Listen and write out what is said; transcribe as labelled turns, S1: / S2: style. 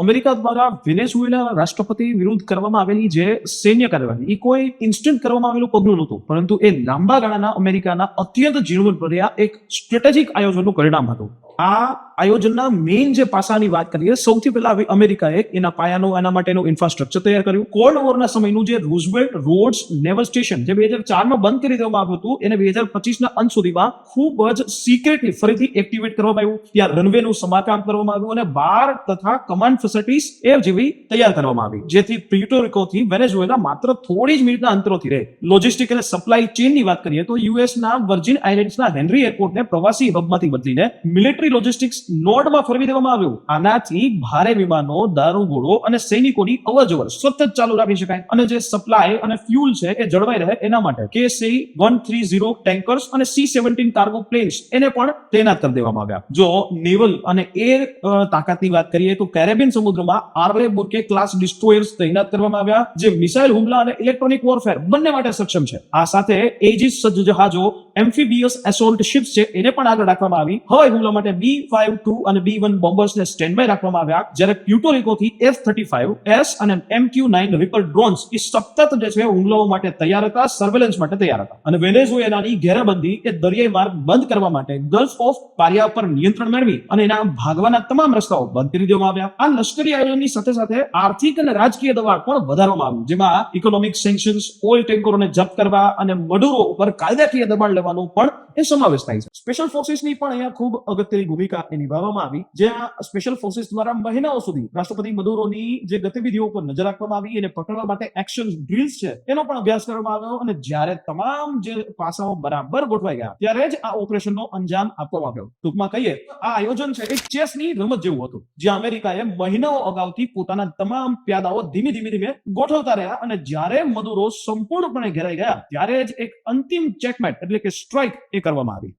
S1: America દ્વારા Venezuela રાષ્ટ્રપતિ વિરુદ્ધ કરવામાં આવેલી જે સૈન્ય કાર્યવાહી એ કોઈ ઇન્સ્ટન્ટ કરવામાં આવેલું પગલું નહોતું, પરંતુ એ લાંબા ગાળાના અમેરિકાના અત્યંત ઝીણવટભર્યા એક સ્ટ્રેટેજિક આયોજનનું પરિણામ હતું. આ આયોજનના મેઇન જે પાસાની વાત કરીએ, સૌથી પહેલા અમેરિકાએ એના પાયાનું એના માટેનું ઇન્ફ્રાસ્ટ્રક્ચર તૈયાર કર્યું. કોલ્ડ વોરના સમયનું જે રૂઝવેલ્ટ રોડ્સ નેવલ સ્ટેશન જે 2004માં બંધ કરી દેવામાં આવ્યું હતું, એને 2025ના અંત સુધીમાં ખૂબ જ સિક્રેટલી ફરીથી એક્ટિવેટ કરવામાં આવ્યું. ત્યાં રનવેનું સમારકામ કરવામાં આવ્યું અને બાર તથા કમાન્ડ ફેસિલિટીઝ એ જેવી તૈયાર કરવામાં આવી, જેથી પ્યુર્ટો રિકોથી વેનેઝુએલા માત્ર થોડી જ મિનિટના અંતરોથી રહે. લોજિસ્ટિક અને સપ્લાય ચેનની વાત કરીએ તો યુએસના વર્જિન આઇલેન્ડ્સના હેનરી એરપોર્ટને પ્રવાસી હબમાંથી બદલીને મિલિટરી લોજિસ્ટિક્સ નોડમાં ફેરવી દેવામાં આવ્યું. આનાથી ભારે વિમાનો, દારૂગોળો અને સૈનિકોની અવરજવર સતત ચાલુ રાખી શકાય અને જે સપ્લાય અને ફ્યુલ છે એ જળવાઈ રહે એના માટે KC-130 ટેન્કર્સ અને C-17 કાર્ગો પ્લેન્સ એને પણ તૈનાત કરી દેવામાં આવ્યા. જો નેવલ અને એર તાકાતની વાત કરીએ તો કેરેબિયન સમુદ્રમાં આર્લે બુર્કે ક્લાસ ડિસ્ટ્રોયર્સ તૈનાત કરવામાં આવ્યા, જે મિસાઇલ હુમલા અને ઇલેક્ટ્રોનિક વોરફેર બંને માટે સક્ષમ છે. આ સાથે એજિસ સજ્જ જહાજો, એમ્ફીબિયસ એસોલ્ટ શિપ્સ છે એને પણ આગળ રાખવામાં આવી. હવાઈ હુમલા માટે B-52 અને B-1 બોમ્બર્સને સ્ટેન્ડ બાય રાખવામાં આવ્યા, જ્યારે પ્યુર્ટો રિકોથી F-35S અને MQ-9 રિપર ડ્રોન્સ એ સતત જે છે હુમલાઓ માટે તૈયાર હતા, સર્વેલન્સ માટે તૈયાર હતા. અને વેનેઝુએલાની ઘેરાબંધી એ દરિયાઈ માર્ગ બંધ કરવા માટે ગલ્ફ ઓફ પારિયા પર નિયંત્રણ મેળવી અને એના ભાગવાના તમામ રસ્તાઓ બંધ કરી દેવામાં આવ્યા. આ લશ્કરી આયોજનની સાથે સાથે આર્થિક અને રાજકીય દબાણ પણ વધારવામાં આવ્યું, જેમાં ઇકોનોમિક સેન્કશન્સ, ઓઇલ ટેન્કરોને જપ્ત કરવા અને મડુરો ઉપર કાયદાકીય દબાણ લેવાનું પણ એ સમાવેશ થાય છે. સ્પેશિયલ ફોર્સિસની પણ અહીંયા ખૂબ અગત્યની ભૂમિકા નિભાવવામાં આવી, જ્યાં સ્પેશિયલ ફોર્સિસ દ્વારા મહિનાઓ સુધી રાષ્ટ્રપતિ મડુરોની જે ગતિવિધિઓ પર નજર રાખવામાં આવી અને પકડવા માટે એક્શન ડ્રિલ્સ છે એનો પણ અભ્યાસ કરવામાં આવ્યો. અને જ્યારે તમામ જે પાસાઓ બરાબર ગોઠવાઈ ગયા ત્યારે જ આ ઓપરેશનનો અંજામ આપવામાં આવ્યો. ટૂંકમાં કહીએ, આ આયોજન છે એ ચેસની રમત જેવું હતું, જ્યાં અમેરિકાએ મહિનાઓ અગાઉથી પોતાના તમામ પ્યાદાઓ ધીમે ધીમે ગોઠવતા રહ્યા અને જ્યારે મડુરો સંપૂર્ણપણે ઘેરાઈ ગયા ત્યારે જ એક અંતિમ ચેકમેટ એટલે કે સ્ટ્રાઇક એ કરવામાં આવી.